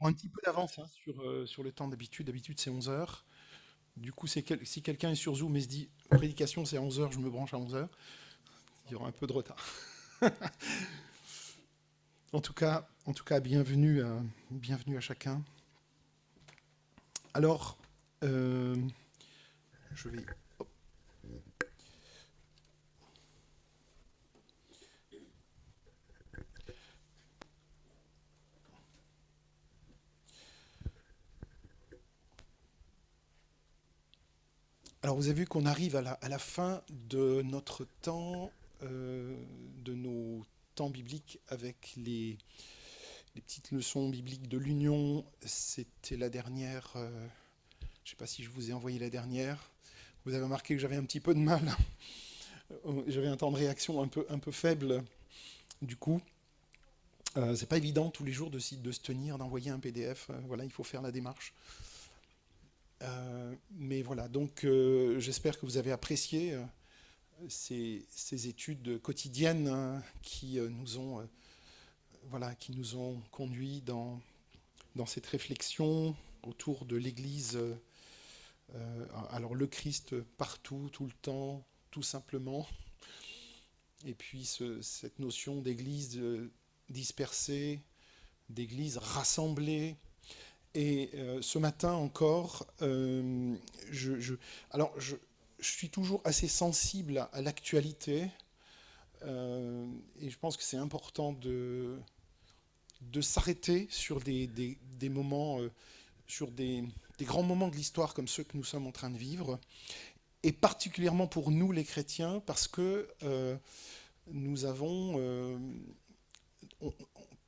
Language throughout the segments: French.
On a un petit peu d'avance hein, sur le temps d'habitude. D'habitude, c'est 11 heures. Du coup, si quelqu'un est sur Zoom et se dit prédication, c'est à 11 heures, je me branche à 11 heures, il y aura un peu de retard. En tout cas, bienvenue à chacun. Alors, euh, je vais. Alors, vous avez vu qu'on arrive à la fin de notre temps, de nos temps bibliques avec les petites leçons bibliques de l'Union. C'était la dernière. Je ne sais pas si je vous ai envoyé la dernière. Vous avez remarqué que j'avais un petit peu de mal. J'avais un temps de réaction un peu faible. Du coup, c'est pas évident tous les jours de se tenir, d'envoyer un PDF. Voilà, il faut faire la démarche. Mais voilà, donc j'espère que vous avez apprécié ces études quotidiennes qui nous ont, voilà, qui nous ont conduits dans cette réflexion autour de l'Église. Alors le Christ partout, tout le temps, tout simplement. Et puis cette notion d'église dispersée, d'église rassemblée. Et ce matin encore, je, je- alors je suis toujours assez sensible à l'actualité. Et je pense que c'est important de s'arrêter sur des moments, sur des grands moments de l'histoire comme ceux que nous sommes en train de vivre. Et particulièrement pour nous les chrétiens, parce que nous avons, on-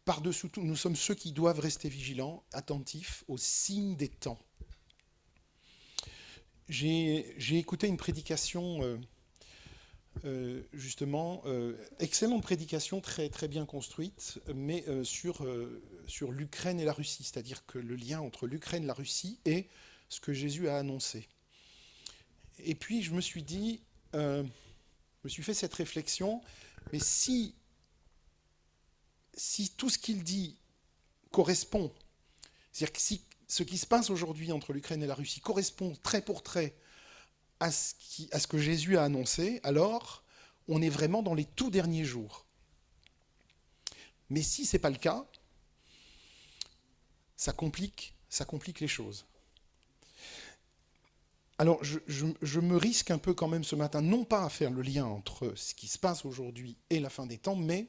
par-dessous tout, nous sommes ceux qui doivent rester vigilants, attentifs aux signes des temps. J'ai écouté une prédication, justement, excellente prédication, très, très bien construite, mais sur l'Ukraine et la Russie, c'est-à-dire que le lien entre l'Ukraine et la Russie et ce que Jésus a annoncé. Et puis je me suis dit, je me suis fait cette réflexion, mais si tout ce qu'il dit correspond, c'est-à-dire que si ce qui se passe aujourd'hui entre l'Ukraine et la Russie correspond trait pour trait à ce que Jésus a annoncé, alors on est vraiment dans les tout derniers jours. Mais si ce n'est pas le cas, ça complique les choses. Alors je me risque un peu quand même ce matin, non pas à faire le lien entre ce qui se passe aujourd'hui et la fin des temps, mais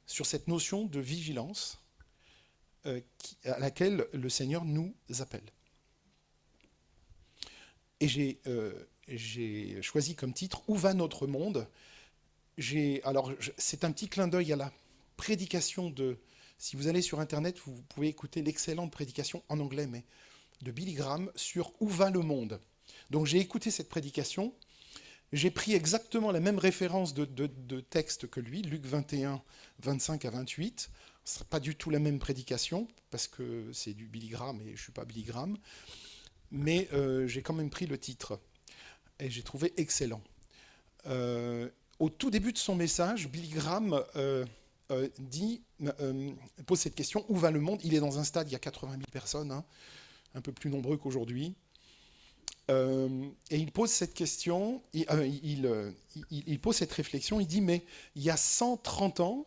sur cette notion de vigilance à laquelle le Seigneur nous appelle. Et j'ai choisi comme titre Où va notre monde. Alors, c'est un petit clin d'œil à la prédication de. Si vous allez sur Internet, vous pouvez écouter l'excellente prédication en anglais, mais de Billy Graham sur Où va le monde. Donc j'ai écouté cette prédication, j'ai pris exactement la même référence de texte que lui, Luc 21, 25 à 28. Ce ne sera pas du tout la même prédication, parce que c'est du Billy Graham et je ne suis pas Billy Graham, mais j'ai quand même pris le titre et j'ai trouvé excellent. Euh, Au tout début de son message, Billy Graham pose cette question, où va le monde? Il est dans un stade, il y a 80 000 personnes, hein, un peu plus nombreux qu'aujourd'hui. Et il pose cette question, il pose cette réflexion, il dit, mais il y a 130 ans,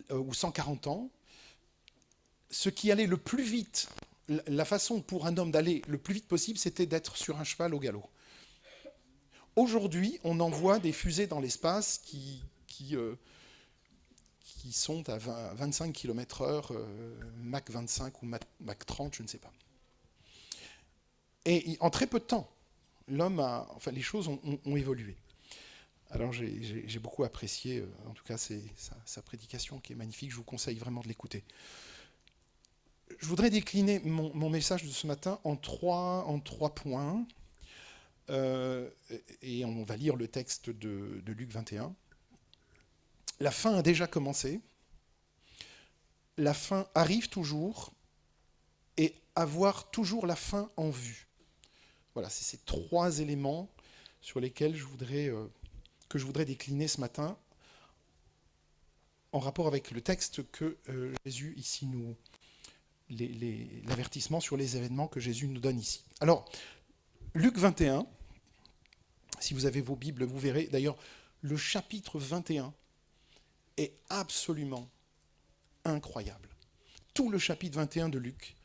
ou 140 ans, ce qui allait le plus vite, la façon pour un homme d'aller le plus vite possible, c'était d'être sur un cheval au galop. Aujourd'hui, on envoie des fusées dans l'espace qui sont à 25 km/h, Mach 25 ou Mach 30, je ne sais pas. Et en très peu de temps, enfin, les choses ont évolué. Alors j'ai beaucoup apprécié, en tout cas, c'est sa prédication qui est magnifique. Je vous conseille vraiment de l'écouter. Je voudrais décliner mon message de ce matin en trois points. Euh, et on va lire le texte de Luc 21. La fin a déjà commencé. La fin arrive toujours. Et avoir toujours la fin en vue. Voilà, c'est ces trois éléments sur lesquels que je voudrais décliner ce matin en rapport avec le texte que Jésus ici nous... l'avertissement sur les événements que Jésus nous donne ici. Alors, Luc 21, si vous avez vos Bibles, vous verrez, d'ailleurs, le chapitre 21 est absolument incroyable. Tout le chapitre 21 de Luc,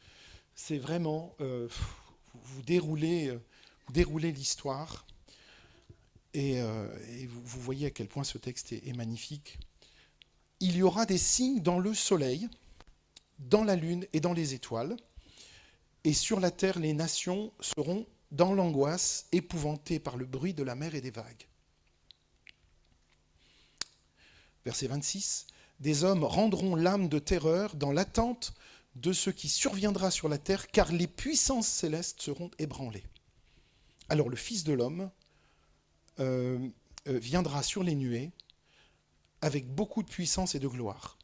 c'est vraiment... vous déroulez l'histoire et vous voyez à quel point ce texte est magnifique. Il y aura des signes dans le soleil, dans la lune et dans les étoiles, et sur la terre les nations seront dans l'angoisse, épouvantées par le bruit de la mer et des vagues. Verset 26, des hommes rendront l'âme de terreur dans l'attente de ce qui surviendra sur la terre, car les puissances célestes seront ébranlées. Alors le Fils de l'homme viendra sur les nuées avec beaucoup de puissance et de gloire.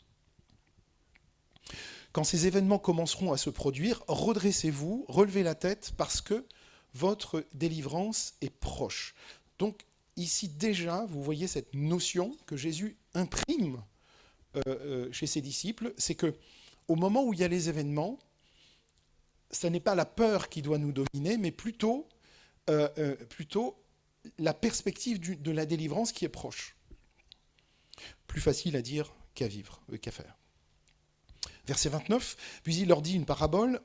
Quand ces événements commenceront à se produire, redressez-vous, relevez la tête, parce que votre délivrance est proche. Donc ici déjà, vous voyez cette notion que Jésus imprime chez ses disciples, c'est que au moment où il y a les événements, ce n'est pas la peur qui doit nous dominer, mais plutôt la perspective de la délivrance qui est proche. Plus facile à dire qu'à vivre, qu'à faire. Verset 29, puis il leur dit une parabole.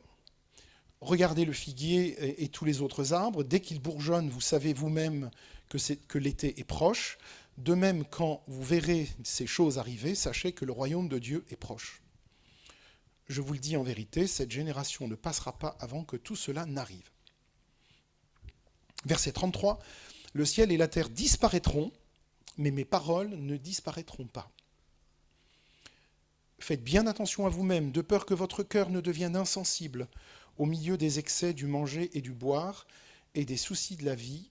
Regardez le figuier et tous les autres arbres. Dès qu'ils bourgeonnent, vous savez vous-même que l'été est proche. De même, quand vous verrez ces choses arriver, sachez que le royaume de Dieu est proche. Je vous le dis en vérité, cette génération ne passera pas avant que tout cela n'arrive. Verset 33, le ciel et la terre disparaîtront, mais mes paroles ne disparaîtront pas. Faites bien attention à vous-même, de peur que votre cœur ne devienne insensible au milieu des excès du manger et du boire et des soucis de la vie,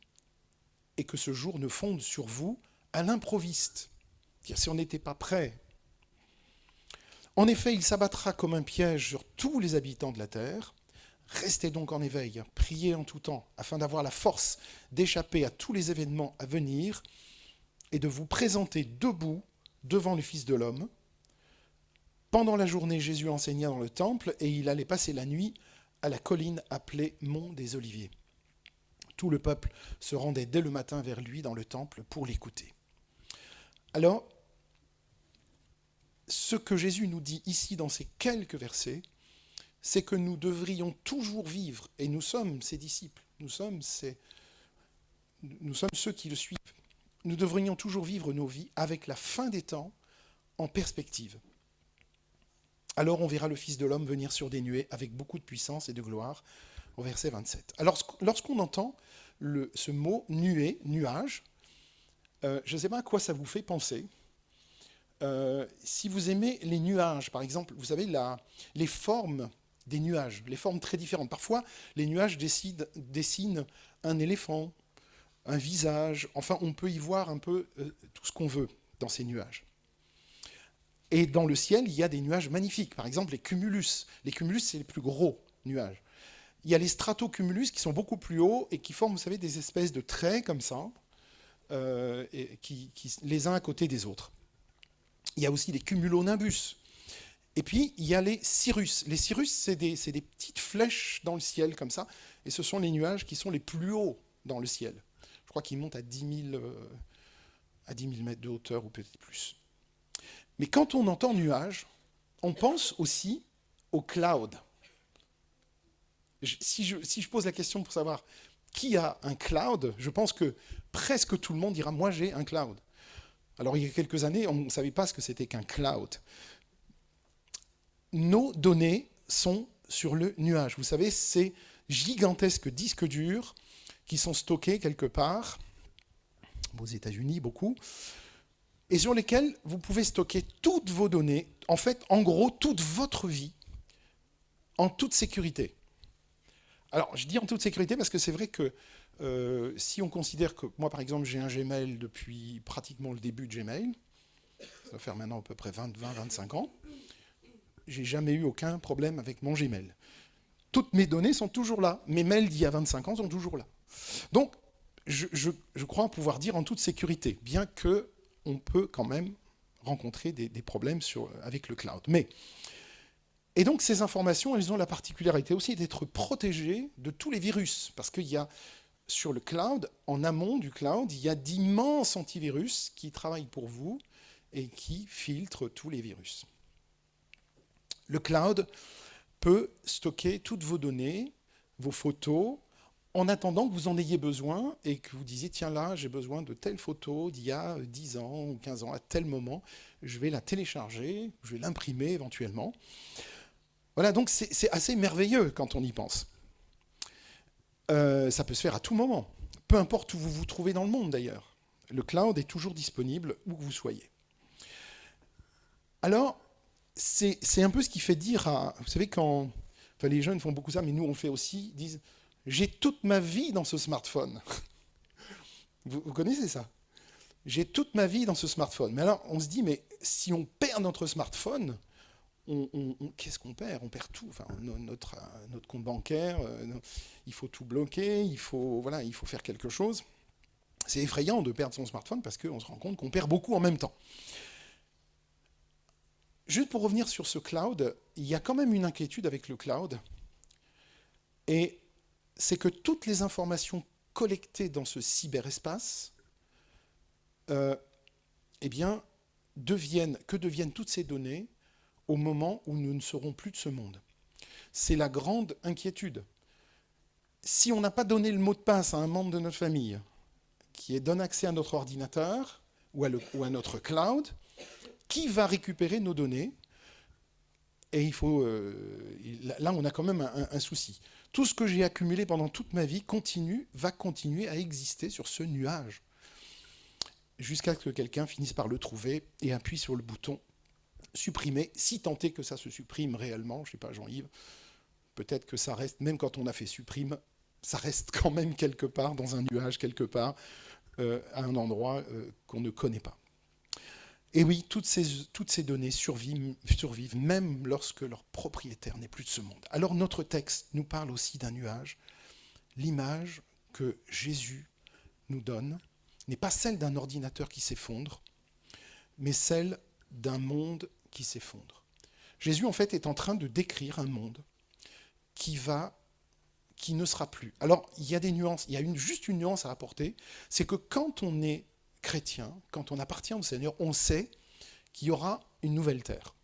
et que ce jour ne fonde sur vous à l'improviste. C'est-à-dire, si on n'était pas prêt. En effet, il s'abattra comme un piège sur tous les habitants de la terre. Restez donc en éveil, priez en tout temps, afin d'avoir la force d'échapper à tous les événements à venir et de vous présenter debout devant le Fils de l'homme. Pendant la journée, Jésus enseigna dans le temple et il allait passer la nuit à la colline appelée Mont des Oliviers. Tout le peuple se rendait dès le matin vers lui dans le temple pour l'écouter. Alors, ce que Jésus nous dit ici dans ces quelques versets, c'est que nous devrions toujours vivre, et nous sommes ses disciples, nous sommes ceux qui le suivent, nous devrions toujours vivre nos vies avec la fin des temps en perspective. Alors on verra le Fils de l'homme venir sur des nuées avec beaucoup de puissance et de gloire, au verset 27. Alors lorsqu'on entend ce mot nuée, nuage, je ne sais pas à quoi ça vous fait penser. Si vous aimez les nuages, par exemple, vous savez, les formes des nuages, les formes très différentes. Parfois, les nuages dessinent un éléphant, un visage, enfin, on peut y voir un peu tout ce qu'on veut dans ces nuages. Et dans le ciel, il y a des nuages magnifiques. Par exemple, les cumulus. Les cumulus, c'est les plus gros nuages. Il y a les stratocumulus qui sont beaucoup plus hauts et qui forment, vous savez, des espèces de traits comme ça, les uns à côté des autres. Il y a aussi les cumulonimbus. Et puis, il y a les cirrus. Les cirrus, c'est des petites flèches dans le ciel, comme ça. Et ce sont les nuages qui sont les plus hauts dans le ciel. Je crois qu'ils montent à 10 000 mètres de hauteur, ou peut-être plus. Mais quand on entend nuage, on pense aussi au cloud. Si je pose la question pour savoir qui a un cloud, je pense que presque tout le monde dira « moi j'ai un cloud ». Alors il y a quelques années, on ne savait pas ce que c'était qu'un cloud. Nos données sont sur le nuage. Vous savez, ces gigantesques disques durs qui sont stockés quelque part, aux États-Unis beaucoup, et sur lesquels vous pouvez stocker toutes vos données, en fait, en gros, toute votre vie, en toute sécurité. Alors, je dis en toute sécurité parce que c'est vrai que si on considère que, moi par exemple, j'ai un Gmail depuis pratiquement le début de Gmail, ça va faire maintenant à peu près 20-25 ans, j'ai jamais eu aucun problème avec mon Gmail. Toutes mes données sont toujours là. Mes mails d'il y a 25 ans sont toujours là. Donc, je crois pouvoir dire en toute sécurité, bien qu'on peut quand même rencontrer des problèmes avec le cloud. Et donc ces informations, elles ont la particularité aussi d'être protégées de tous les virus, parce qu'il y a sur le cloud, en amont du cloud, il y a d'immenses antivirus qui travaillent pour vous et qui filtrent tous les virus. Le cloud peut stocker toutes vos données, vos photos, en attendant que vous en ayez besoin et que vous disiez, tiens là, j'ai besoin de telle photo d'il y a 10 ans ou 15 ans, à tel moment, je vais la télécharger, je vais l'imprimer éventuellement. Voilà, donc c'est assez merveilleux quand on y pense. Ça peut se faire à tout moment, peu importe où vous vous trouvez dans le monde d'ailleurs. Le cloud est toujours disponible où que vous soyez. Alors, c'est un peu ce qui fait dire à... Vous savez, quand... Enfin, les jeunes font beaucoup ça, mais nous on fait aussi, disent, j'ai toute ma vie dans ce smartphone. Vous connaissez ça? J'ai toute ma vie dans ce smartphone. Mais alors, on se dit, mais si on perd notre smartphone, qu'est-ce qu'on perd? On perd tout. Enfin, notre compte bancaire, il faut tout bloquer, il faut faire quelque chose. C'est effrayant de perdre son smartphone parce qu'on se rend compte qu'on perd beaucoup en même temps. Juste pour revenir sur ce cloud, il y a quand même une inquiétude avec le cloud. Et c'est que toutes les informations collectées dans ce cyberespace, eh bien, que deviennent toutes ces données au moment où nous ne serons plus de ce monde? C'est la grande inquiétude. Si on n'a pas donné le mot de passe à un membre de notre famille qui donne accès à notre ordinateur ou à notre cloud, qui va récupérer nos données? Et là, on a quand même un souci. Tout ce que j'ai accumulé pendant toute ma vie va continuer à exister sur ce nuage, jusqu'à ce que quelqu'un finisse par le trouver et appuie sur le bouton supprimer, si tant est que ça se supprime réellement. Je ne sais pas, Jean-Yves, peut-être que ça reste, même quand on a fait supprime, ça reste quand même quelque part, dans un nuage quelque part, à un endroit qu'on ne connaît pas. Et oui, toutes ces données survivent même lorsque leur propriétaire n'est plus de ce monde. Alors notre texte nous parle aussi d'un nuage. L'image que Jésus nous donne n'est pas celle d'un ordinateur qui s'effondre, mais celle d'un monde qui s'effondre. Jésus, en fait, est en train de décrire un monde qui ne sera plus. Alors, il y a des nuances, il y a juste une nuance à apporter, c'est que quand on est chrétien, quand on appartient au Seigneur, on sait qu'il y aura une nouvelle terre.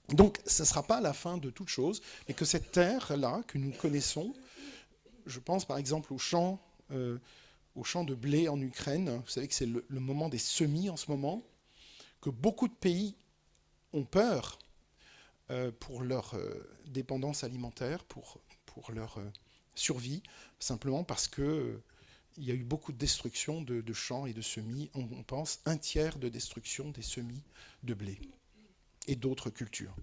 Donc, ce ne sera pas la fin de toute chose, mais que cette terre-là, que nous connaissons, je pense par exemple au champ de blé en Ukraine, vous savez que c'est le moment des semis en ce moment, que beaucoup de pays ont peur pour leur dépendance alimentaire, pour leur survie, simplement parce que il y a eu beaucoup de destruction de champs et de semis. On pense 1/3 de destruction des semis de blé et d'autres cultures.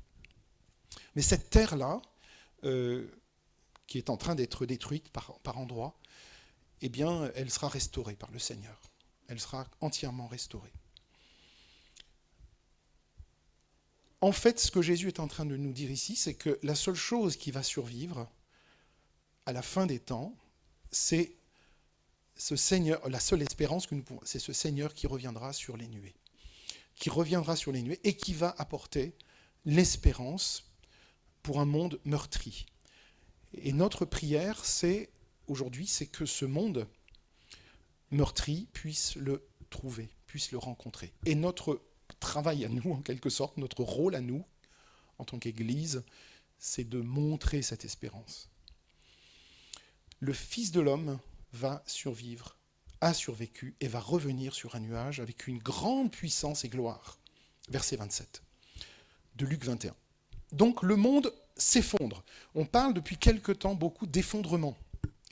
Mais cette terre-là, qui est en train d'être détruite par endroits, eh bien, elle sera restaurée par le Seigneur. Elle sera entièrement restaurée. En fait, ce que Jésus est en train de nous dire ici, c'est que la seule chose qui va survivre à la fin des temps, c'est ce Seigneur, la seule espérance que nous pouvons, c'est ce Seigneur qui reviendra sur les nuées. Qui reviendra sur les nuées et qui va apporter l'espérance pour un monde meurtri. Et notre prière, aujourd'hui, c'est que ce monde meurtri puisse le trouver, puisse le rencontrer. Et notre travail à nous, en quelque sorte, notre rôle à nous, en tant qu'Église, c'est de montrer cette espérance. Le Fils de l'homme va survivre, a survécu et va revenir sur un nuage avec une grande puissance et gloire. Verset 27 de Luc 21. Donc le monde s'effondre. On parle depuis quelque temps beaucoup d'effondrement.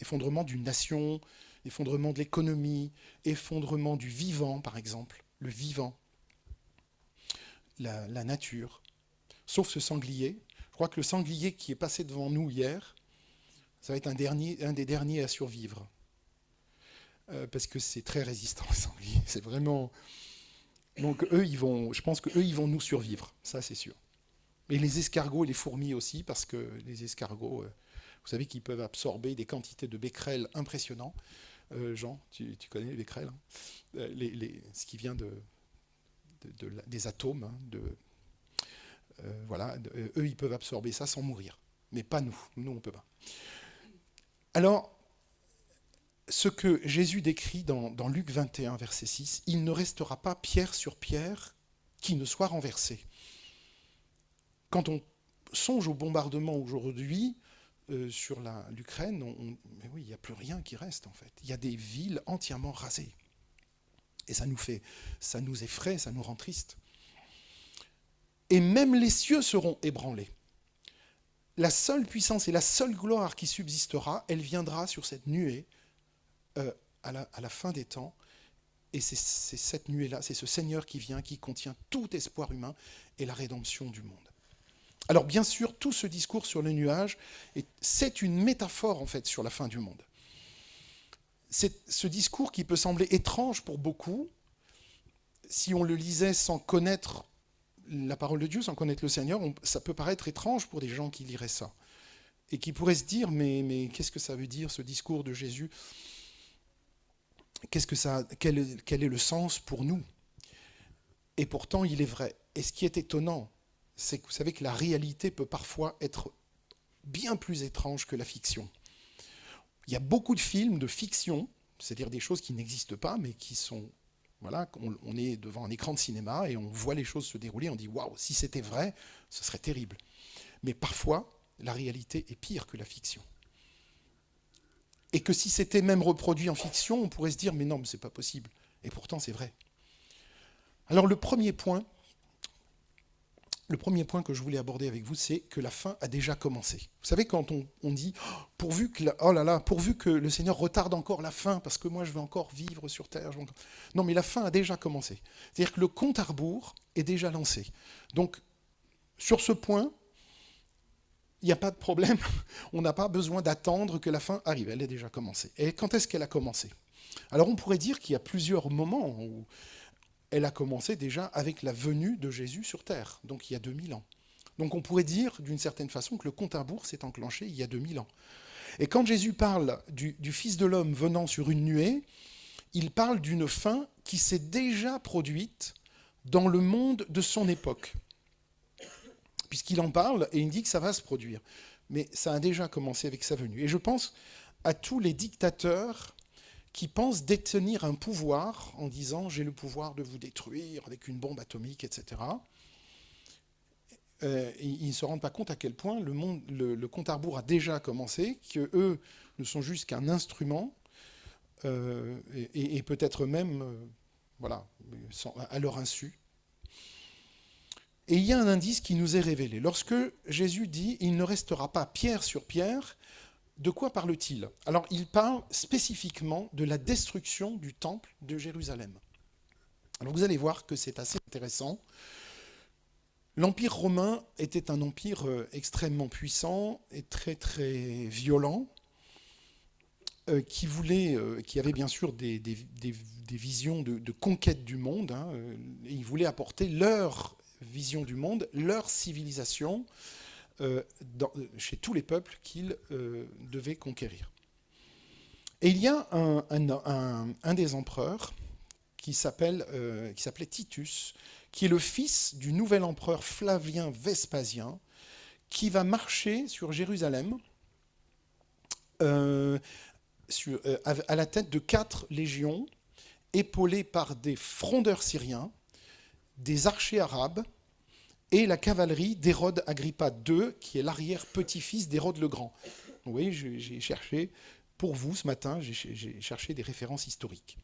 Effondrement d'une nation, effondrement de l'économie, effondrement du vivant, par exemple. Le vivant, la nature. Sauf ce sanglier. Je crois que le sanglier qui est passé devant nous hier, ça va être un des derniers à survivre. Parce que c'est très résistant, les sangliers. C'est vraiment... Donc je pense qu'eux, ils vont nous survivre. Ça, c'est sûr. Et les escargots et les fourmis aussi, parce que les escargots, vous savez qu'ils peuvent absorber des quantités de becquerels impressionnants. Jean, tu connais les becquerels, hein, ce qui vient des atomes. Voilà, eux, ils peuvent absorber ça sans mourir. Mais pas nous. Nous, on ne peut pas. Alors, ce que Jésus décrit dans Luc 21, verset 6, « Il ne restera pas pierre sur pierre qui ne soit renversée. » Quand on songe au bombardement aujourd'hui sur l'Ukraine, mais oui, il n'y a plus rien qui reste en fait. Il y a des villes entièrement rasées. Et ça nous effraie, ça nous rend tristes. Et même les cieux seront ébranlés. La seule puissance et la seule gloire qui subsistera, elle viendra sur cette nuée à la fin des temps. Et c'est cette nuée-là, c'est ce Seigneur qui vient, qui contient tout espoir humain et la rédemption du monde. Alors bien sûr, tout ce discours sur le nuage, c'est une métaphore en fait sur la fin du monde. C'est ce discours qui peut sembler étrange pour beaucoup, si on le lisait sans connaître la parole de Dieu, sans connaître le Seigneur, ça peut paraître étrange pour des gens qui liraient ça. Et qui pourraient se dire, mais qu'est-ce que ça veut dire ce discours de Jésus ? Quel est le sens pour nous ? Et pourtant, il est vrai. Et ce qui est étonnant, c'est que vous savez que la réalité peut parfois être bien plus étrange que la fiction. Il y a beaucoup de films de fiction, c'est-à-dire des choses qui n'existent pas, mais qui sont... Voilà, on est devant un écran de cinéma et on voit les choses se dérouler, on dit « Waouh, si c'était vrai, ce serait terrible ». Mais parfois, la réalité est pire que la fiction. Et que si c'était même reproduit en fiction, on pourrait se dire « Mais non, mais c'est pas possible ». Et pourtant, c'est vrai. Alors le premier point que je voulais aborder avec vous, c'est que la fin a déjà commencé. Vous savez, quand on dit pourvu que le Seigneur retarde encore la fin, parce que moi je veux encore vivre sur terre. Non, mais la fin a déjà commencé. C'est-à-dire que le compte à rebours est déjà lancé. Donc, sur ce point, il n'y a pas de problème. On n'a pas besoin d'attendre que la fin arrive. Elle est déjà commencée. Et quand est-ce qu'elle a commencé ? Alors, on pourrait dire qu'il y a plusieurs moments où elle a commencé déjà avec la venue de Jésus sur terre, donc il y a 2000 ans. Donc on pourrait dire d'une certaine façon que le compte à rebours s'est enclenché il y a 2000 ans. Et quand Jésus parle du Fils de l'homme venant sur une nuée, il parle d'une fin qui s'est déjà produite dans le monde de son époque. Puisqu'il en parle et il dit que ça va se produire. Mais ça a déjà commencé avec sa venue. Et je pense à tous les dictateurs qui pensent détenir un pouvoir en disant « j'ai le pouvoir de vous détruire avec une bombe atomique, etc. » Ils ne se rendent pas compte à quel point le compte à rebours a déjà commencé, qu'eux ne sont juste qu'un instrument, et peut-être même à leur insu. Et il y a un indice qui nous est révélé. Lorsque Jésus dit « il ne restera pas pierre sur pierre », de quoi parle-t-il ? Alors, il parle spécifiquement de la destruction du temple de Jérusalem. Alors, vous allez voir que c'est assez intéressant. L'Empire romain était un empire extrêmement puissant et très, très violent, qui avait bien sûr des visions de conquête du monde. Et ils voulaient apporter leur vision du monde, leur civilisation, chez tous les peuples qu'ils devaient conquérir. Et il y a un des empereurs qui s'appelait Titus, qui est le fils du nouvel empereur Flavien Vespasien, qui va marcher sur Jérusalem à la tête de 4 légions, épaulées par des frondeurs syriens, des archers arabes, et la cavalerie d'Hérode Agrippa II, qui est l'arrière-petit-fils d'Hérode le Grand. Oui, j'ai cherché, pour vous ce matin, j'ai cherché des références historiques.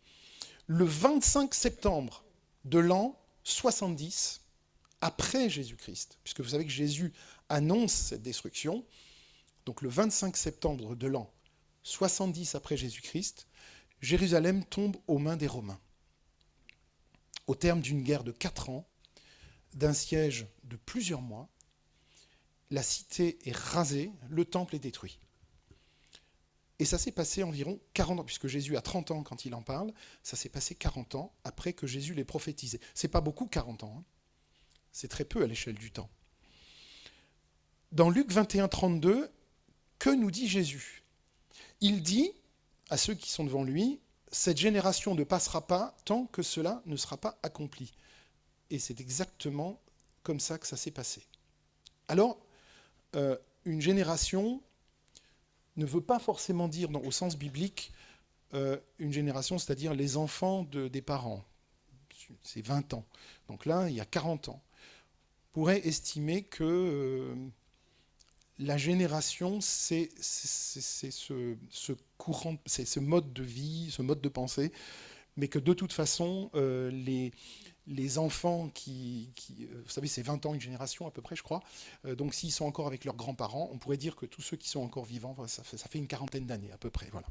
Le 25 septembre de l'an 70, après Jésus-Christ, puisque vous savez que Jésus annonce cette destruction, donc le 25 septembre de l'an 70 après Jésus-Christ, Jérusalem tombe aux mains des Romains. Au terme d'une guerre de 4 ans, d'un siège de plusieurs mois, la cité est rasée, le temple est détruit. Et ça s'est passé environ 40 ans, puisque Jésus a 30 ans quand il en parle, ça s'est passé 40 ans après que Jésus l'ait prophétisé. C'est pas beaucoup 40 ans, c'est très peu à l'échelle du temps. Dans Luc 21, 32, que nous dit Jésus ? Il dit à ceux qui sont devant lui, « Cette génération ne passera pas tant que cela ne sera pas accompli. » Et c'est exactement comme ça que ça s'est passé. Alors, une génération ne veut pas forcément dire, au sens biblique, une génération, c'est-à-dire les enfants des parents. C'est 20 ans. Donc là, il y a 40 ans. On pourrait estimer que la génération, c'est ce courant, c'est ce mode de vie, ce mode de pensée, mais que de toute façon, les enfants vous savez, c'est 20 ans une génération à peu près, je crois, donc s'ils sont encore avec leurs grands-parents, on pourrait dire que tous ceux qui sont encore vivants, ça fait une quarantaine d'années à peu près, voilà.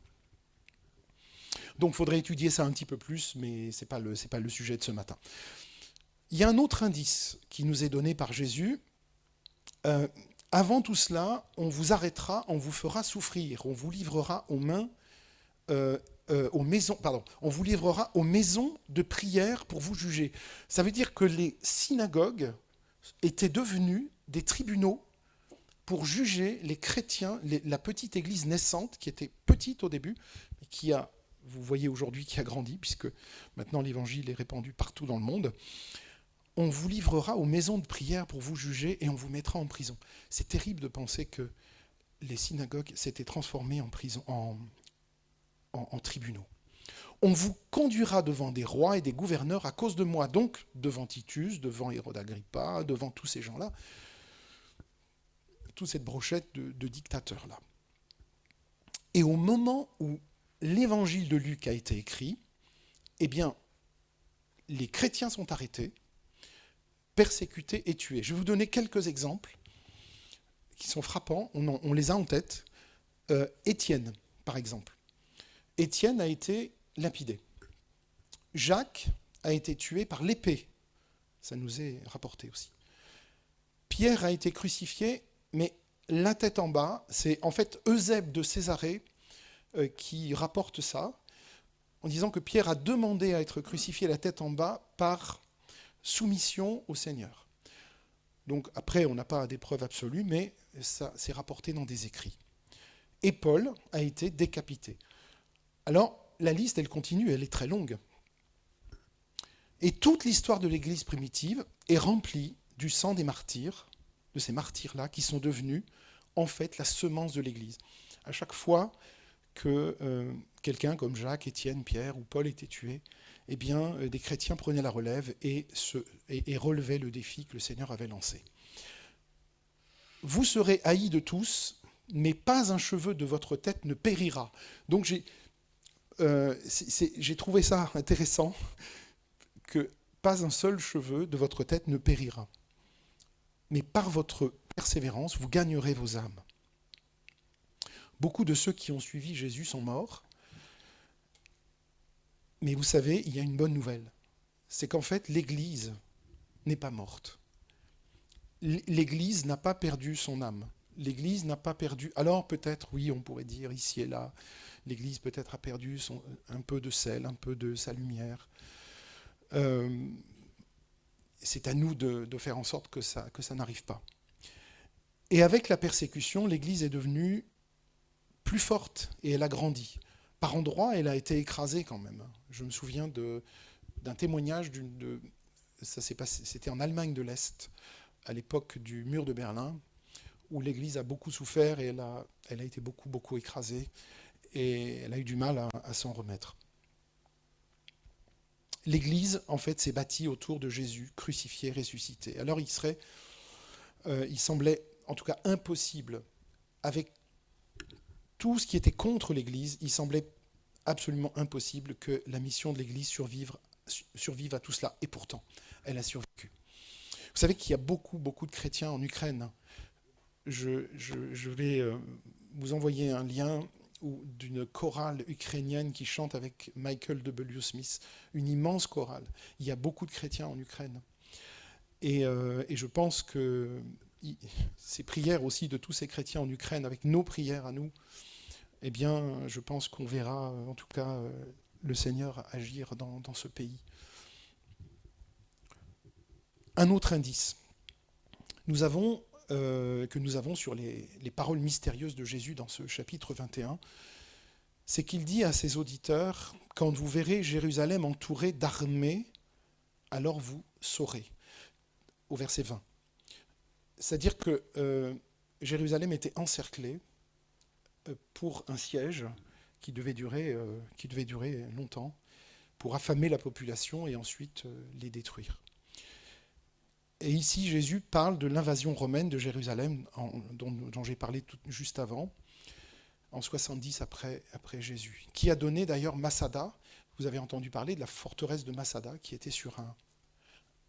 Donc il faudrait étudier ça un petit peu plus, mais c'est pas le sujet de ce matin. Il y a un autre indice qui nous est donné par Jésus. Avant tout cela, on vous arrêtera, on vous fera souffrir, on vous livrera aux mains, on vous livrera aux maisons de prière pour vous juger. Ça veut dire que les synagogues étaient devenues des tribunaux pour juger les chrétiens, la petite église naissante, qui était petite au début, mais qui a, vous voyez aujourd'hui, qui a grandi, puisque maintenant l'évangile est répandu partout dans le monde. On vous livrera aux maisons de prière pour vous juger et on vous mettra en prison. C'est terrible de penser que les synagogues s'étaient transformées en prison, en tribunaux. On vous conduira devant des rois et des gouverneurs à cause de moi, donc devant Titus, devant Hérode Agrippa, devant tous ces gens-là, toute cette brochette de dictateurs-là. Et au moment où l'évangile de Luc a été écrit, eh bien, les chrétiens sont arrêtés, persécutés et tués. Je vais vous donner quelques exemples qui sont frappants, on les a en tête. Étienne, par exemple. Étienne a été lapidé. Jacques a été tué par l'épée. Ça nous est rapporté aussi. Pierre a été crucifié, mais la tête en bas. C'est en fait Eusèbe de Césarée qui rapporte ça, en disant que Pierre a demandé à être crucifié la tête en bas par soumission au Seigneur. Donc après, on n'a pas des preuves absolues, mais ça c'est rapporté dans des écrits. Et Paul a été décapité. Alors, la liste, elle continue, elle est très longue. Et toute l'histoire de l'Église primitive est remplie du sang des martyrs, de ces martyrs-là, qui sont devenus, en fait, la semence de l'Église. À chaque fois que quelqu'un comme Jacques, Étienne, Pierre ou Paul était tué, eh bien, des chrétiens prenaient la relève et relevaient le défi que le Seigneur avait lancé. Vous serez haïs de tous, mais pas un cheveu de votre tête ne périra. Donc j'ai trouvé ça intéressant, que pas un seul cheveu de votre tête ne périra. Mais par votre persévérance, vous gagnerez vos âmes. Beaucoup de ceux qui ont suivi Jésus sont morts. Mais vous savez, il y a une bonne nouvelle. C'est qu'en fait, l'Église n'est pas morte. L'Église n'a pas perdu son âme. L'Église n'a pas perdu... Alors peut-être, oui, on pourrait dire ici et là, l'Église peut-être a perdu un peu de sel, un peu de sa lumière. C'est à nous de faire en sorte que ça n'arrive pas. Et avec la persécution, l'Église est devenue plus forte et elle a grandi. Par endroits, elle a été écrasée quand même. Je me souviens d'un témoignage, ça s'est passé, c'était en Allemagne de l'Est, à l'époque du mur de Berlin, où l'Église a beaucoup souffert et elle a été beaucoup écrasée et elle a eu du mal à s'en remettre. L'Église, en fait, s'est bâtie autour de Jésus, crucifié, ressuscité. Alors il semblait, en tout cas impossible, avec tout ce qui était contre l'Église, il semblait absolument impossible que la mission de l'Église survive à tout cela. Et pourtant, elle a survécu. Vous savez qu'il y a beaucoup de chrétiens en Ukraine. Je vais vous envoyer un lien d'une chorale ukrainienne qui chante avec Michael W. Smith, une immense chorale. Il y a beaucoup de chrétiens en Ukraine. Et je pense que ces prières aussi de tous ces chrétiens en Ukraine, avec nos prières à nous, eh bien, je pense qu'on verra, en tout cas, le Seigneur agir dans ce pays. Un autre indice que nous avons sur les paroles mystérieuses de Jésus dans ce chapitre 21, c'est qu'il dit à ses auditeurs, « Quand vous verrez Jérusalem entourée d'armées, alors vous saurez, au verset 20. C'est-à-dire que Jérusalem était encerclée pour un siège qui devait durer longtemps, pour affamer la population et ensuite les détruire. Et ici, Jésus parle de l'invasion romaine de Jérusalem, dont j'ai parlé juste avant, en 70 après Jésus, qui a donné d'ailleurs Masada. Vous avez entendu parler de la forteresse de Masada, qui était sur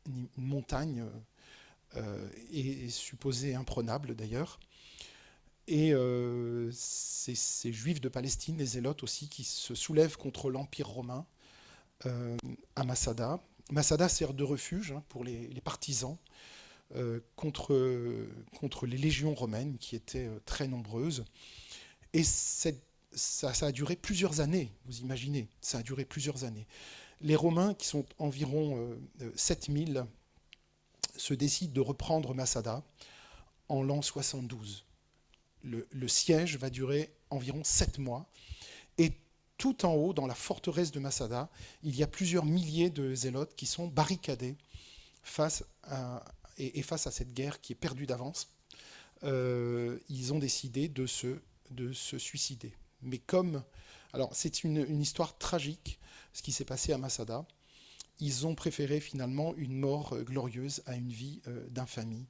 une montagne et supposée imprenable d'ailleurs. Et ces Juifs de Palestine, les Zélotes aussi, qui se soulèvent contre l'Empire romain à Masada. Masada sert de refuge pour les partisans contre les légions romaines qui étaient très nombreuses. Et ça a duré plusieurs années, vous imaginez, ça a duré plusieurs années. Les Romains, qui sont environ 7000, se décident de reprendre Masada en l'an 72. Le siège va durer environ 7 mois. Et tout en haut, dans la forteresse de Masada, il y a plusieurs milliers de zélotes qui sont barricadés face à cette guerre qui est perdue d'avance. Ils ont décidé de se suicider. Mais alors c'est une histoire tragique, ce qui s'est passé à Masada. Ils ont préféré finalement une mort glorieuse à une vie d'infamie.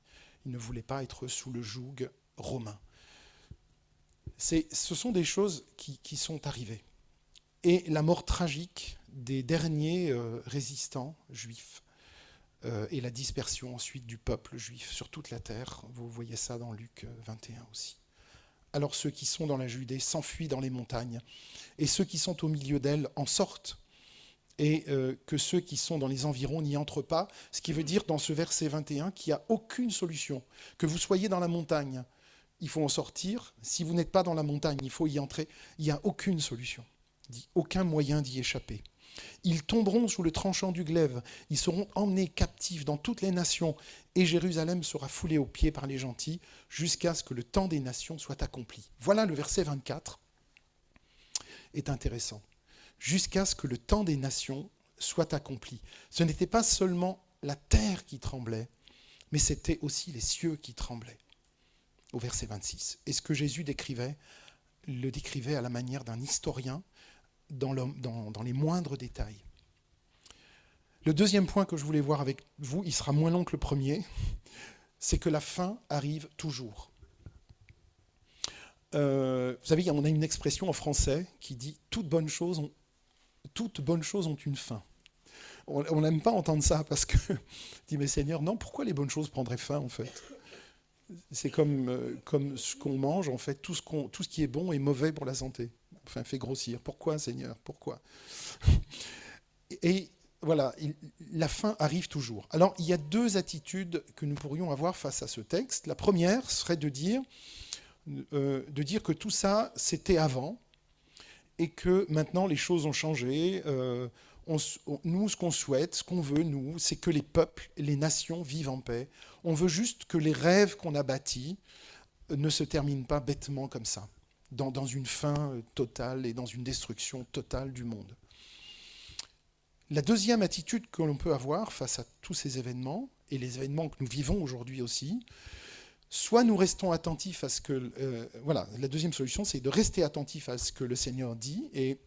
Ils ne voulaient pas être sous le joug romain. Ce sont des choses qui sont arrivées. Et la mort tragique des derniers résistants juifs et la dispersion ensuite du peuple juif sur toute la terre. Vous voyez ça dans Luc 21 aussi. Alors ceux qui sont dans la Judée s'enfuient dans les montagnes, et ceux qui sont au milieu d'elles en sortent, et que ceux qui sont dans les environs n'y entrent pas, ce qui veut dire dans ce verset 21 qu'il n'y a aucune solution. Que vous soyez dans la montagne, il faut en sortir. Si vous n'êtes pas dans la montagne, il faut y entrer. Il n'y a aucune solution, aucun moyen d'y échapper. Ils tomberont sous le tranchant du glaive, ils seront emmenés captifs dans toutes les nations, et Jérusalem sera foulée aux pieds par les gentils, jusqu'à ce que le temps des nations soit accompli. Voilà, le verset 24 est intéressant. Jusqu'à ce que le temps des nations soit accompli. Ce n'était pas seulement la terre qui tremblait, mais c'était aussi les cieux qui tremblaient. Au verset 26. Et ce que Jésus le décrivait à la manière d'un historien, dans les moindres détails. Le deuxième point que je voulais voir avec vous, il sera moins long que le premier, c'est que la fin arrive toujours. Vous savez, on a une expression en français qui dit « toutes bonnes choses ont une fin ». On n'aime pas entendre ça parce que, dit mais Seigneur, non, pourquoi les bonnes choses prendraient fin en fait ? C'est comme ce qu'on mange, en fait, tout ce qui est bon est mauvais pour la santé. Enfin, fait grossir. Pourquoi, Seigneur ? Pourquoi ? Et voilà, la fin arrive toujours. Alors, il y a deux attitudes que nous pourrions avoir face à ce texte. La première serait de dire que tout ça, c'était avant, et que maintenant, les choses ont changé. Nous, ce qu'on souhaite, ce qu'on veut, nous, c'est que les peuples, les nations vivent en paix. On veut juste que les rêves qu'on a bâtis ne se terminent pas bêtement comme ça, dans une fin totale et dans une destruction totale du monde. La deuxième attitude que l'on peut avoir face à tous ces événements, et les événements que nous vivons aujourd'hui aussi, soit nous restons attentifs à ce que... la deuxième solution, c'est de rester attentifs à ce que le Seigneur dit, et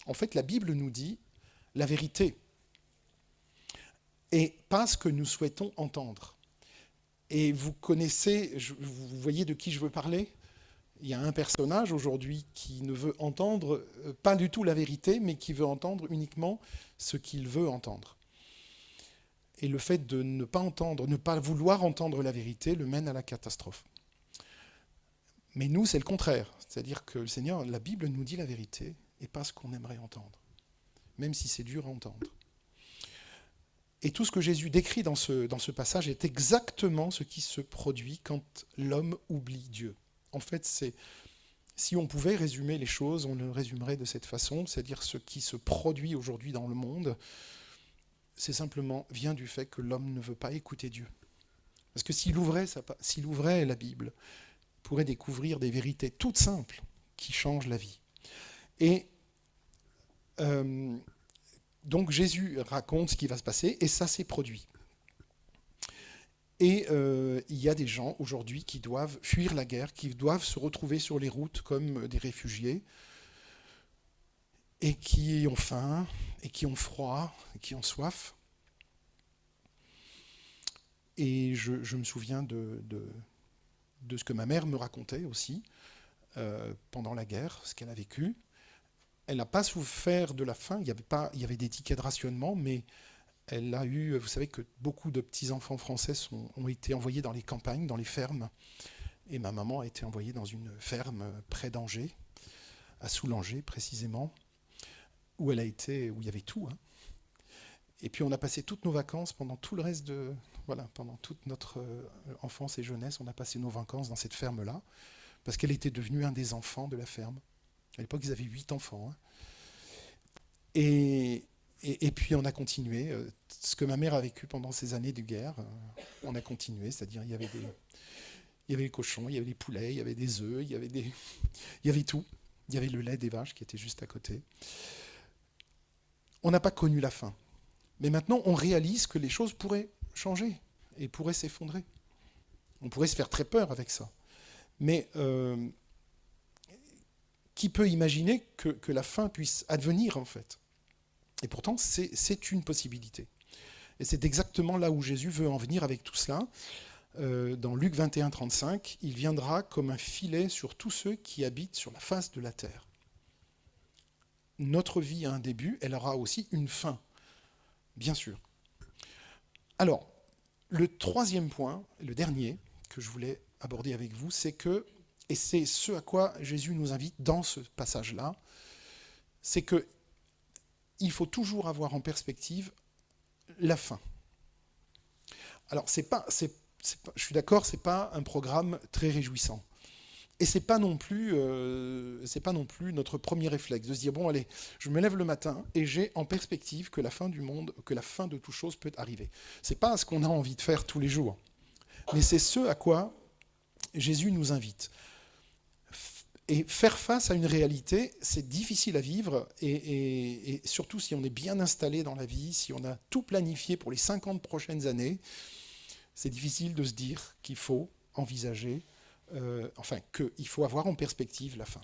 en fait, la Bible nous dit la vérité, et pas ce que nous souhaitons entendre. Et vous connaissez, vous voyez de qui je veux parler ? Il y a un personnage aujourd'hui qui ne veut entendre pas du tout la vérité, mais qui veut entendre uniquement ce qu'il veut entendre. Et le fait de ne pas vouloir entendre la vérité le mène à la catastrophe. Mais nous, c'est le contraire. C'est-à-dire que le Seigneur, la Bible nous dit la vérité et pas ce qu'on aimerait entendre, même si c'est dur à entendre. Et tout ce que Jésus décrit dans ce passage est exactement ce qui se produit quand l'homme oublie Dieu. En fait, si on pouvait résumer les choses, on le résumerait de cette façon, c'est-à-dire ce qui se produit aujourd'hui dans le monde, vient du fait que l'homme ne veut pas écouter Dieu. Parce que s'il ouvrait la Bible, il pourrait découvrir des vérités toutes simples qui changent la vie. Et Donc Jésus raconte ce qui va se passer et ça s'est produit. Et il y a des gens aujourd'hui qui doivent fuir la guerre, qui doivent se retrouver sur les routes comme des réfugiés et qui ont faim et qui ont froid et qui ont soif. Et je me souviens de ce que ma mère me racontait aussi pendant la guerre, ce qu'elle a vécu. Elle n'a pas souffert de la faim, il y avait des tickets de rationnement, mais elle a eu, vous savez que beaucoup de petits-enfants français ont été envoyés dans les campagnes, dans les fermes, et ma maman a été envoyée dans une ferme près d'Angers, à Soulanger précisément, où il y avait tout. Hein. Et puis on a passé toutes nos vacances pendant tout le reste pendant toute notre enfance et jeunesse, on a passé nos vacances dans cette ferme-là, parce qu'elle était devenue un des enfants de la ferme. À l'époque, ils avaient 8 enfants. Hein. Et puis on a continué. Ce que ma mère a vécu pendant ces années de guerre, on a continué. C'est-à-dire, il y avait les cochons, il y avait les poulets, il y avait des œufs, il y avait tout. Il y avait le lait des vaches qui était juste à côté. On n'a pas connu la faim. Mais maintenant, on réalise que les choses pourraient changer et pourraient s'effondrer. On pourrait se faire très peur avec ça. Mais qui peut imaginer que la faim puisse advenir, en fait? Et pourtant, c'est une possibilité. Et c'est exactement là où Jésus veut en venir avec tout cela. Dans Luc 21, 35, il viendra comme un filet sur tous ceux qui habitent sur la face de la terre. Notre vie a un début, elle aura aussi une fin, bien sûr. Alors, le troisième point, le dernier que je voulais aborder avec vous, c'est que, et c'est ce à quoi Jésus nous invite dans ce passage-là, c'est que il faut toujours avoir en perspective la fin. Alors, je suis d'accord, c'est pas un programme très réjouissant. Et c'est pas non plus notre premier réflexe de se dire bon allez, je me lève le matin et j'ai en perspective que la fin du monde, que la fin de toute chose peut arriver. C'est pas ce qu'on a envie de faire tous les jours, mais c'est ce à quoi Jésus nous invite. Et faire face à une réalité, c'est difficile à vivre, et surtout si on est bien installé dans la vie, si on a tout planifié pour les 50 prochaines années, c'est difficile de se dire qu'il faut envisager qu'il faut avoir en perspective la fin.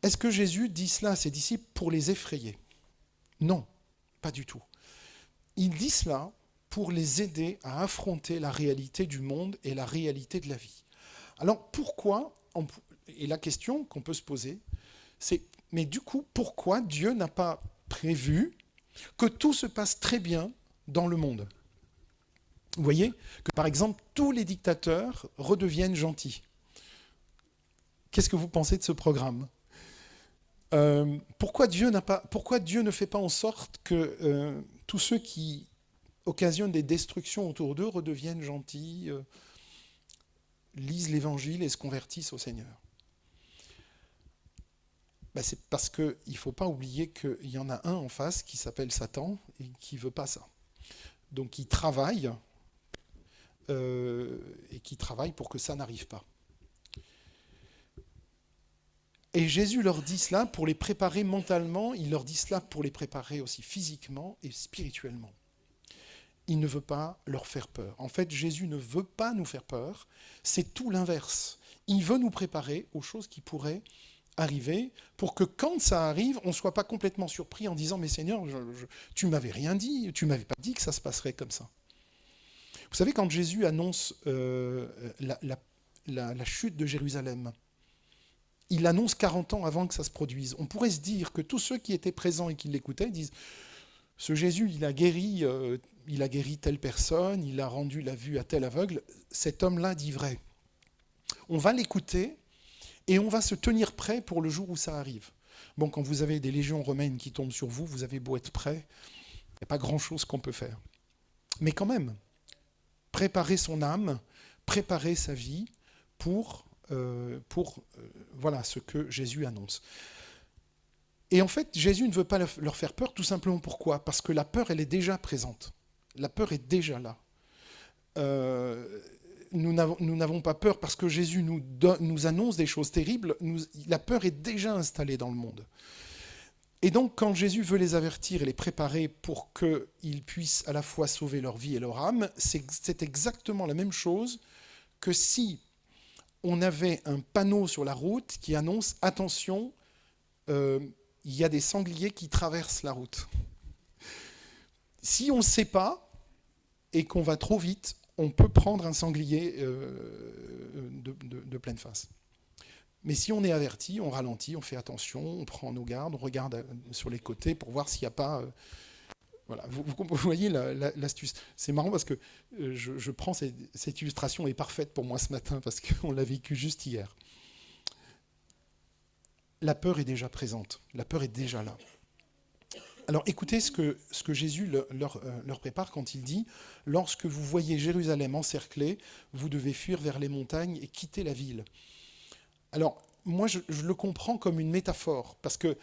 Est-ce que Jésus dit cela à ses disciples pour les effrayer? Non, pas du tout. Il dit cela pour les aider à affronter la réalité du monde et la réalité de la vie. Alors pourquoi, et la question qu'on peut se poser, c'est, mais du coup, pourquoi Dieu n'a pas prévu que tout se passe très bien dans le monde? Vous voyez que, par exemple, tous les dictateurs redeviennent gentils. Qu'est-ce que vous pensez de ce programme? Pourquoi Dieu ne fait pas en sorte que tous ceux qui occasionnent des destructions autour d'eux redeviennent gentils, lisent l'Évangile et se convertissent au Seigneur? C'est parce qu'il ne faut pas oublier qu'il y en a un en face qui s'appelle Satan et qui ne veut pas ça. Donc il travaille pour que ça n'arrive pas. Et Jésus leur dit cela pour les préparer mentalement, il leur dit cela pour les préparer aussi physiquement et spirituellement. Il ne veut pas leur faire peur. En fait, Jésus ne veut pas nous faire peur, c'est tout l'inverse. Il veut nous préparer aux choses qui pourraient arriver pour que quand ça arrive, on ne soit pas complètement surpris en disant « Mais Seigneur, tu ne m'avais rien dit, tu ne m'avais pas dit que ça se passerait comme ça. » Vous savez, quand Jésus annonce la chute de Jérusalem, il l'annonce 40 ans avant que ça se produise. On pourrait se dire que tous ceux qui étaient présents et qui l'écoutaient disent « Ce Jésus, il a guéri telle personne, il a rendu la vue à tel aveugle, cet homme-là dit vrai. » On va l'écouter et on va se tenir prêt pour le jour où ça arrive. Bon, quand vous avez des légions romaines qui tombent sur vous, vous avez beau être prêt, il n'y a pas grand-chose qu'on peut faire. Mais quand même, préparer son âme, préparer sa vie pour ce que Jésus annonce. Et en fait, Jésus ne veut pas leur faire peur, tout simplement pourquoi? Parce que la peur, elle est déjà présente. La peur est déjà là. Nous n'avons pas peur parce que Jésus nous annonce des choses terribles. La peur est déjà installée dans le monde. Et donc, quand Jésus veut les avertir et les préparer pour qu'ils puissent à la fois sauver leur vie et leur âme, c'est exactement la même chose que si on avait un panneau sur la route qui annonce attention, il y a des sangliers qui traversent la route. Si on ne sait pas et qu'on va trop vite, on peut prendre un sanglier de pleine face. Mais si on est averti, on ralentit, on fait attention, on prend nos gardes, on regarde sur les côtés pour voir s'il n'y a pas... voilà, vous voyez l'astuce. C'est marrant parce que je prends cette illustration est parfaite pour moi ce matin parce qu'on l'a vécu juste hier. La peur est déjà présente, la peur est déjà là. Alors écoutez ce que Jésus leur prépare quand il dit « Lorsque vous voyez Jérusalem encerclée, vous devez fuir vers les montagnes et quitter la ville. » Alors moi je le comprends comme une métaphore, parce que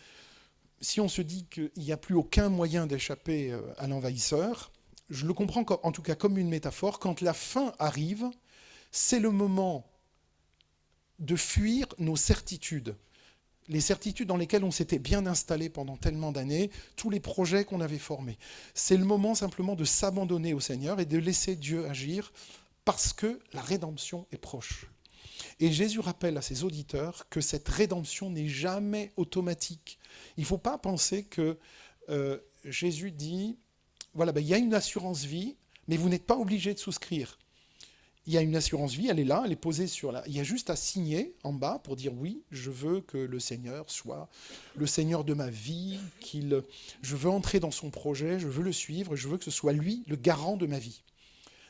si on se dit qu'il n'y a plus aucun moyen d'échapper à l'envahisseur, je le comprends en tout cas comme une métaphore. Quand la fin arrive, c'est le moment de fuir nos certitudes. Les certitudes dans lesquelles on s'était bien installé pendant tellement d'années, tous les projets qu'on avait formés. C'est le moment simplement de s'abandonner au Seigneur et de laisser Dieu agir parce que la rédemption est proche. Et Jésus rappelle à ses auditeurs que cette rédemption n'est jamais automatique. Il ne faut pas penser que Jésus dit, voilà, il y a une assurance vie, mais vous n'êtes pas obligé de souscrire. Il y a une assurance vie, elle est là, elle est posée sur la... Il y a juste à signer en bas pour dire oui, je veux que le Seigneur soit le Seigneur de ma vie, je veux entrer dans son projet, je veux le suivre, je veux que ce soit lui le garant de ma vie.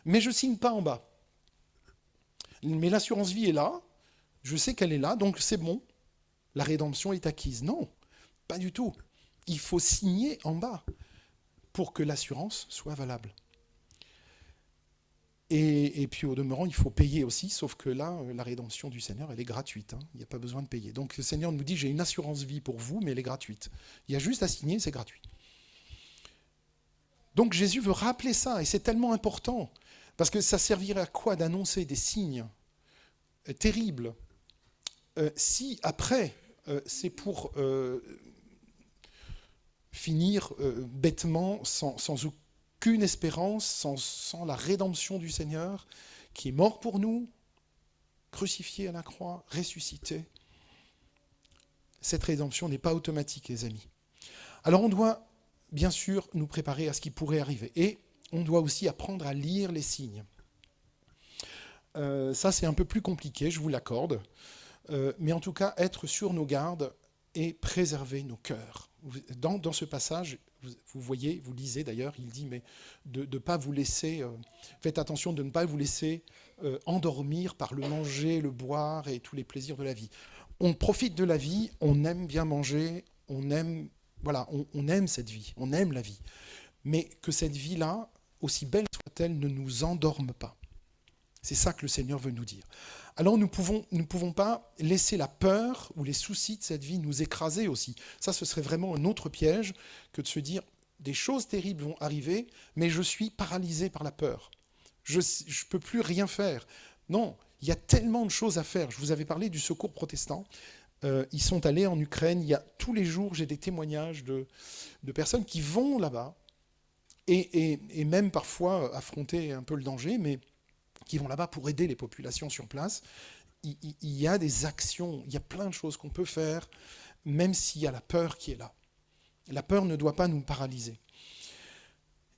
Mais je ne signe pas en bas. Mais l'assurance vie est là, je sais qu'elle est là, donc c'est bon, la rédemption est acquise. Non, pas du tout. Il faut signer en bas pour que l'assurance soit valable. Et puis au demeurant, il faut payer aussi, sauf que là, la rédemption du Seigneur, elle est gratuite. Il n'y a pas besoin de payer. Donc le Seigneur nous dit, j'ai une assurance vie pour vous, mais elle est gratuite. Il y a juste à signer, c'est gratuit. Donc Jésus veut rappeler ça, et c'est tellement important, parce que ça servirait à quoi d'annoncer des signes terribles si après, c'est pour finir bêtement, sans aucune espérance, sans la rédemption du Seigneur, qui est mort pour nous, crucifié à la croix, ressuscité. Cette rédemption n'est pas automatique, les amis. Alors on doit, bien sûr, nous préparer à ce qui pourrait arriver. Et on doit aussi apprendre à lire les signes. Ça, c'est un peu plus compliqué, je vous l'accorde. Mais en tout cas, être sur nos gardes et préserver nos cœurs. Dans ce passage, vous voyez, vous lisez d'ailleurs, il dit, mais de ne pas vous laisser, faites attention de ne pas vous laisser endormir par le manger, le boire et tous les plaisirs de la vie. On profite de la vie, on aime bien manger, on aime cette vie, on aime la vie. Mais que cette vie-là, aussi belle soit-elle, ne nous endorme pas. C'est ça que le Seigneur veut nous dire. Alors nous ne pouvons pas laisser la peur ou les soucis de cette vie nous écraser aussi. Ça, ce serait vraiment un autre piège que de se dire des choses terribles vont arriver, mais je suis paralysé par la peur. Je ne peux plus rien faire. Non, il y a tellement de choses à faire. Je vous avais parlé du secours protestant. Ils sont allés en Ukraine. Tous les jours, j'ai des témoignages de personnes qui vont là-bas et même parfois affronter un peu le danger, mais qui vont là-bas pour aider les populations sur place. Il y a des actions, il y a plein de choses qu'on peut faire, même s'il y a la peur qui est là. La peur ne doit pas nous paralyser.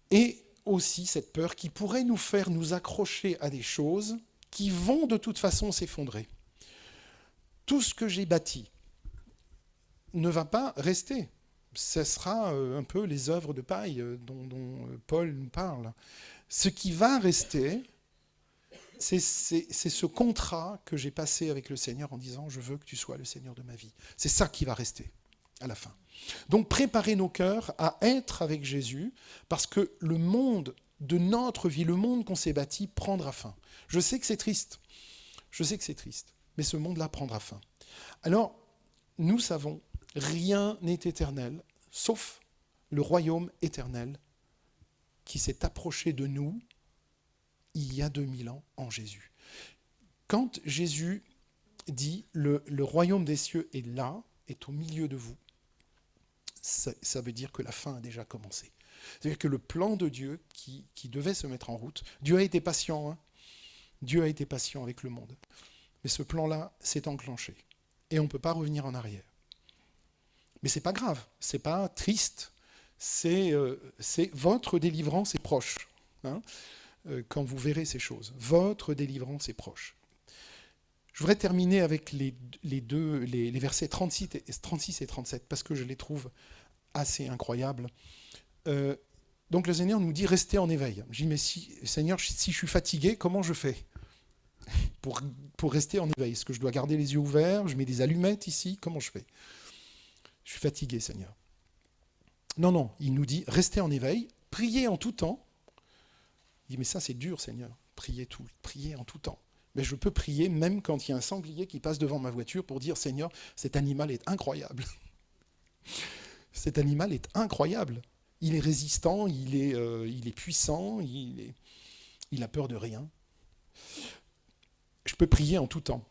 Et aussi cette peur qui pourrait nous faire nous accrocher à des choses qui vont de toute façon s'effondrer. Tout ce que j'ai bâti ne va pas rester. Ce sera un peu les œuvres de paille dont Paul nous parle. Ce qui va rester, c'est ce contrat que j'ai passé avec le Seigneur en disant « Je veux que tu sois le Seigneur de ma vie ». C'est ça qui va rester à la fin. Donc préparer nos cœurs à être avec Jésus parce que le monde de notre vie, le monde qu'on s'est bâti, prendra fin. Je sais que c'est triste, mais ce monde-là prendra fin. Alors, nous savons, rien n'est éternel, sauf le royaume éternel qui s'est approché de nous il y a 2000 ans en Jésus. Quand Jésus dit le royaume des cieux est là, est au milieu de vous, ça veut dire que la fin a déjà commencé. C'est-à-dire que le plan de Dieu qui devait se mettre en route, Dieu a été patient, hein. Dieu a été patient avec le monde. Mais ce plan-là s'est enclenché. Et on ne peut pas revenir en arrière. Mais ce n'est pas grave, ce n'est pas triste. C'est votre délivrance est proche, hein, quand vous verrez ces choses. Votre délivrance est proche. Je voudrais terminer avec les versets 36 et 37, parce que je les trouve assez incroyables. Donc le Seigneur nous dit, restez en éveil. Je dis, mais Seigneur, si je suis fatigué, comment je fais pour rester en éveil? Est-ce que je dois garder les yeux ouverts? Je mets des allumettes ici? Comment je fais? Je suis fatigué, Seigneur. Non, non, il nous dit, restez en éveil, priez en tout temps. Il dit, mais ça c'est dur, Seigneur, priez en tout temps. Mais je peux prier même quand il y a un sanglier qui passe devant ma voiture pour dire, Seigneur, cet animal est incroyable. Cet animal est incroyable. Il est résistant, il est puissant, il a peur de rien. Je peux prier en tout temps.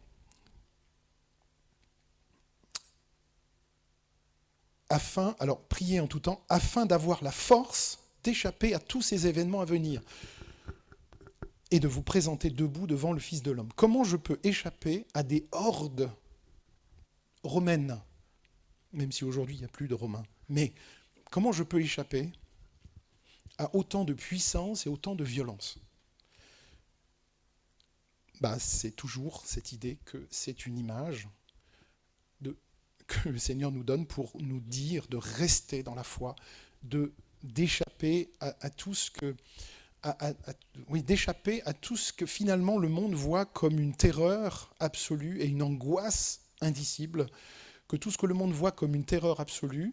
Prier en tout temps, afin d'avoir la force d'échapper à tous ces événements à venir et de vous présenter debout devant le Fils de l'homme. Comment je peux échapper à des hordes romaines, même si aujourd'hui il n'y a plus de Romains, mais comment je peux échapper à autant de puissance et autant de violence? C'est toujours cette idée que c'est une image que le Seigneur nous donne pour nous dire de rester dans la foi, d'échapper à tout ce que d'échapper à tout ce que finalement le monde voit comme une terreur absolue et une angoisse indicible, que tout ce que le monde voit comme une terreur absolue,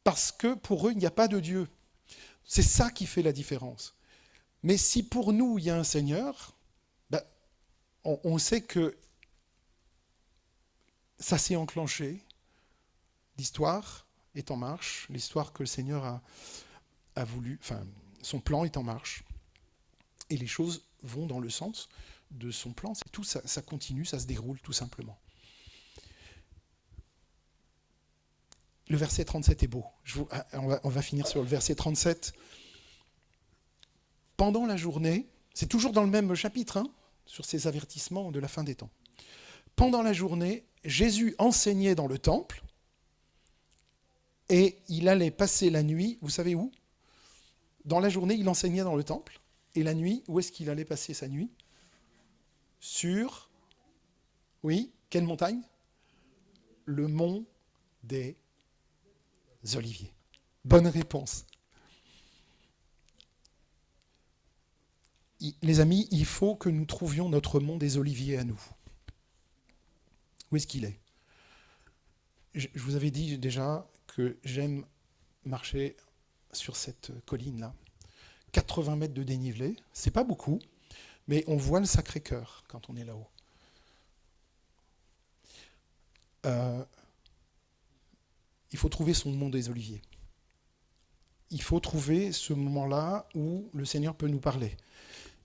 parce que pour eux, il n'y a pas de Dieu. C'est ça qui fait la différence. Mais si pour nous, il y a un Seigneur, on sait que ça s'est enclenché, l'histoire est en marche, l'histoire que le Seigneur a voulu, son plan est en marche, et les choses vont dans le sens de son plan. C'est tout, ça continue, ça se déroule tout simplement. Le verset 37 est beau. On va finir sur le verset 37. Pendant la journée, c'est toujours dans le même chapitre, hein, sur ces avertissements de la fin des temps. Pendant la journée, Jésus enseignait dans le temple et il allait passer la nuit, vous savez où? Dans la journée, il enseignait dans le temple. Et la nuit, où est-ce qu'il allait passer sa nuit? Sur, oui, quelle montagne? Le mont des Oliviers. Bonne réponse. Les amis, il faut que nous trouvions notre mont des Oliviers à nous. Où est-ce qu'il est? Je vous avais dit déjà que j'aime marcher sur cette colline-là. 80 mètres de dénivelé, c'est pas beaucoup, mais on voit le Sacré-Cœur quand on est là-haut. Il faut trouver son mont des Oliviers. Il faut trouver ce moment-là où le Seigneur peut nous parler.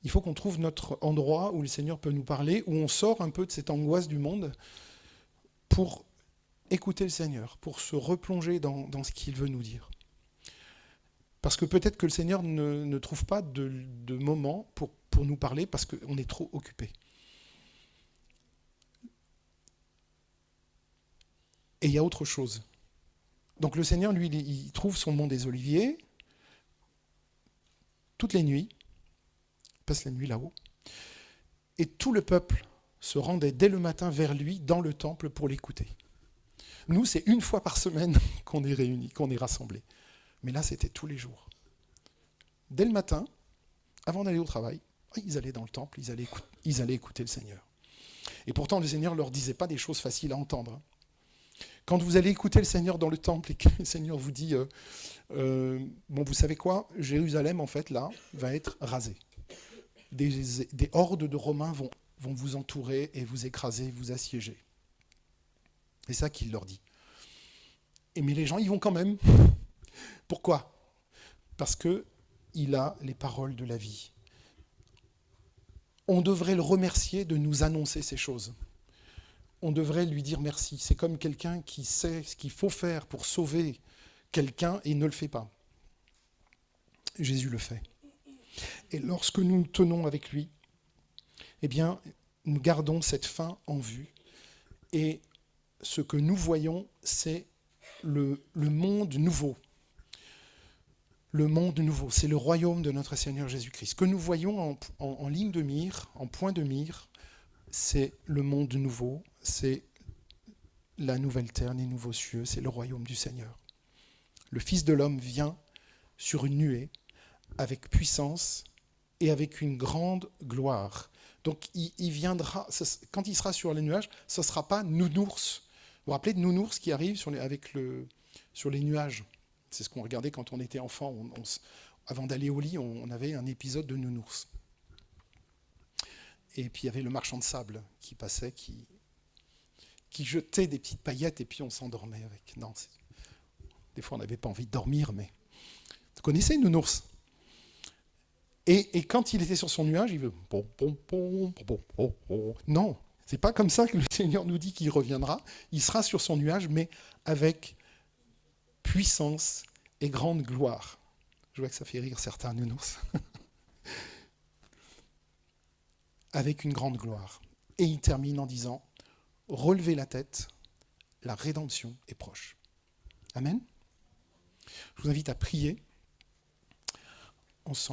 Il faut qu'on trouve notre endroit où le Seigneur peut nous parler, où on sort un peu de cette angoisse du monde pour écouter le Seigneur, pour se replonger dans ce qu'il veut nous dire. Parce que peut-être que le Seigneur ne trouve pas de moment pour nous parler parce qu'on est trop occupé. Et il y a autre chose. Donc le Seigneur, lui, il trouve son mont des Oliviers toutes les nuits, il passe la nuit là-haut, et tout le peuple se rendait dès le matin vers lui dans le temple pour l'écouter. Nous, c'est une fois par semaine qu'on est réunis, qu'on est rassemblés. Mais là, c'était tous les jours. Dès le matin, avant d'aller au travail, ils allaient dans le temple, ils allaient écouter le Seigneur. Et pourtant, le Seigneur ne leur disait pas des choses faciles à entendre. Quand vous allez écouter le Seigneur dans le temple et que le Seigneur vous dit vous savez quoi, Jérusalem, en fait, là, va être rasée. Des hordes de Romains vont vous entourer et vous écraser, vous assiéger. C'est ça qu'il leur dit. Mais les gens y vont quand même. Pourquoi? Parce qu'il a les paroles de la vie. On devrait le remercier de nous annoncer ces choses. On devrait lui dire merci. C'est comme quelqu'un qui sait ce qu'il faut faire pour sauver quelqu'un et ne le fait pas. Jésus le fait. Et lorsque nous nous tenons avec lui, eh bien, nous gardons cette fin en vue. Et ce que nous voyons, c'est le monde nouveau. Le monde nouveau, c'est le royaume de notre Seigneur Jésus-Christ. Ce que nous voyons en ligne de mire, en point de mire, c'est le monde nouveau, c'est la nouvelle terre, les nouveaux cieux, c'est le royaume du Seigneur. Le Fils de l'homme vient sur une nuée avec puissance et avec une grande gloire. Donc il viendra, quand il sera sur les nuages, ce ne sera pas nounours. Vous vous rappelez de nounours qui arrive sur les nuages? C'est ce qu'on regardait quand on était enfant. Avant d'aller au lit, on avait un épisode de nounours. Et puis il y avait le marchand de sable qui passait, qui jetait des petites paillettes et puis on s'endormait avec. Non, des fois on n'avait pas envie de dormir, mais... Vous connaissez nounours? Et quand il était sur son nuage, il veut... Non, c'est pas comme ça que le Seigneur nous dit qu'il reviendra. Il sera sur son nuage, mais avec puissance et grande gloire. Je vois que ça fait rire certains nounours. Avec une grande gloire. Et il termine en disant, relevez la tête, la rédemption est proche. Amen. Je vous invite à prier ensemble.